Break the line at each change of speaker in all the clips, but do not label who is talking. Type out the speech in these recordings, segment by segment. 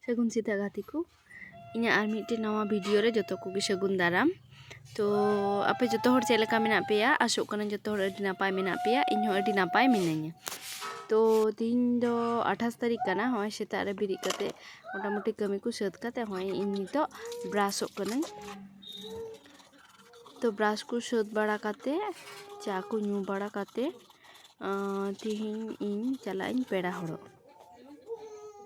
सगुन सीता गाती को इन आर मिट्टे नवा वीडियो रे जो को सगुन दाराम। तो आपे जो चेलका मेना पेया आसोग कना जो अडी नापाय मेना पेया इन हो अडी नापाय मिनाइया। तो तीन दो 28 तारीख कना होय सेता रे बिरिद कते मोटामुटी कमी को सात कते होय इन नितो ब्राशोग कना। तो ब्राश को सात बड़ा काते चा को न्यू बड़ा काते तिहिन इन चला इन पेड़ा हड़ो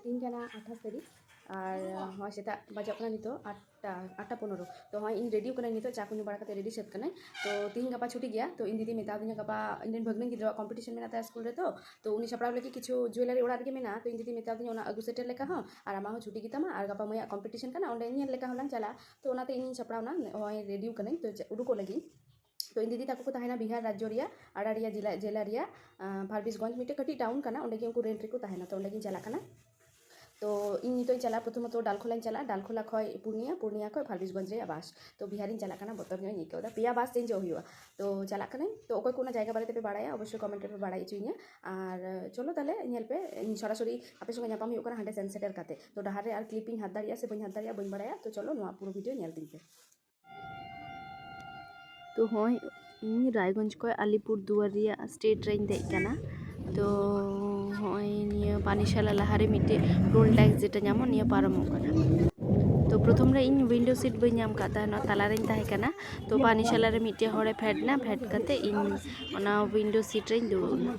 तीन जना 28 तारीख और हाँ सेता बजाकना नितो 8:15 तो हाँ इन रेडी कना नितो चा को न्यू बड़ा काते रेडी सेट कना। तो तीन गपा छुट्टी गया तो इन दीदी मेता दिना गपा इन भगनी गिद्रा कॉम्पिटिशन में नाता स्कूल रे तो उनी सपड़ा लगी किछु ज्वेलरी ओड़ा रे मेना तो इन दीदी मेता दिना अगु सेटर लेका हां और आमा हो छुट्टी गितामा और गपा मया कॉम्पिटिशन कना ओंडे इन लेका हलां चला तो ओनाते इन सपड़ावना होय रेडी कना तो उडुको लगी। तो इन दीदी ताको को तहना बिहार राज्य रिया आड़ारिया जिला रिया फारबिसगंज मिटे कटी टाउन कना ओंडे के उनको रेंट रे को तहना तो ओंडे चला कना। तो इन नितो चला प्रथमत डालखोला चला डालखोला खय पूर्णिया खय फारबिसगंज रे बास तो बिहार चला कना बतर जो निकौदा पेया बास चेंज हुआ तो चला कना। तो अकोय को जगह बारे पे बाड़ाया अवश्य कमेंट पे बाड़ाय चुइया और चलो ताले नेल पे सरासरि आपे संगे नापाम हुई कना हांडे सेंसेटर काते तो डहार रे आर क्लिपिंग हाथ दाड़िया से बኝ हाथ दाड़िया बኝ बाड़ाया। तो चलो नोआ पूरा वीडियो नेल दिन पे। तो होय इन रायगंज को अलीपुर दुआर रिया स्टेट रेंज दे कना। तो होय निया पानीशाला लहारे मिटे टोल टैक्स जेटा नामो निया पारमो कना। तो प्रथम रे इन विंडो सीट बኝ नाम का ताना ताला रेन ताहे कना। तो पानीशाला रे मिटे होड़े फेडना फेड कते इन ओना विंडो सीट रेन दुड़ुबना।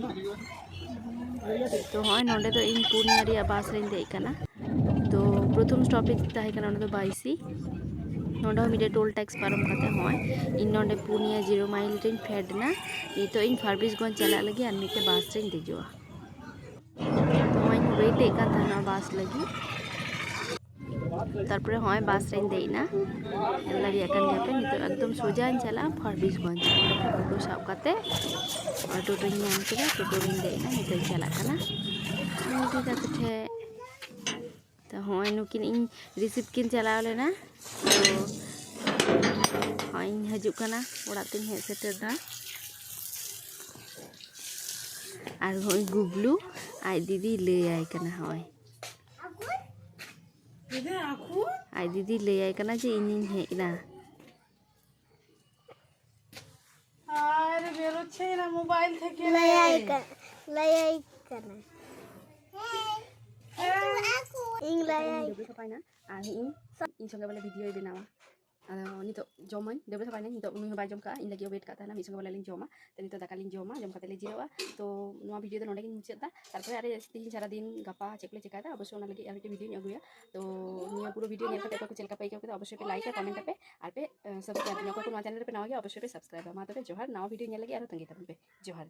तो होय नोंडे तो इन पूर्णिया रिया बास रेन दे कना। तो प्रथम स्टॉपेज ताहे कना ओना तो बाइसी नोंडे मिटे टोल टैक्स पारम कते होय इन नोंडे पूर्णिया 0 माइल रेन फेडना नितो इन फारबिसगंज चला लगी और मिटे बास रेन देजोआ। तो होय वेट ए कान ताना बास लगी तारपरे होय बास रेन देना लगी अकन गपे नितो एकदम सोजा चला फारबिसगंज टोटो साब काते और टोटो नाम केदा टोटो रेन देना नितो चला कना नितो ताते ठे। तो होय नुकिन इन रिसीव किन चलाव लेना तो होय इन हजू कना ओड़ा तिन हे सेटर और होय गुबलू आई दीदी ले आई कना होय आई दीदी ले आई कना जे इन हेना
अरे बेरो छे ना मोबाइल থেকে
ले आई कना इन ले आई
देबे सपायना आ इन संगे वाला वीडियो बनावा नितो जमाइन देबे सपायना नितो उनी बाय जम का इन लगी वेट का ताना मिसंगे वाला लिंग जमा तो नितो दाका लिंग जमा जम काते ले जिरावा। तो नोआ वीडियो तो नोडे गिन मुचादा तारपरे अरे तीन सारा दिन गपा चेकले चेकादा अवश्य ओना लगी आर वीडियो अगुया। तो निया पूरा वीडियो नेल काते को चेलका पाई के अवश्य पे लाइक कमेंट पे आर पे सब्सक्राइब नोको को नोआ चैनल पे नवा गया अवश्य पे सब्सक्राइब मा तबे जोहार नवा वीडियो नेल लगी आरो तंगी तबे जोहार।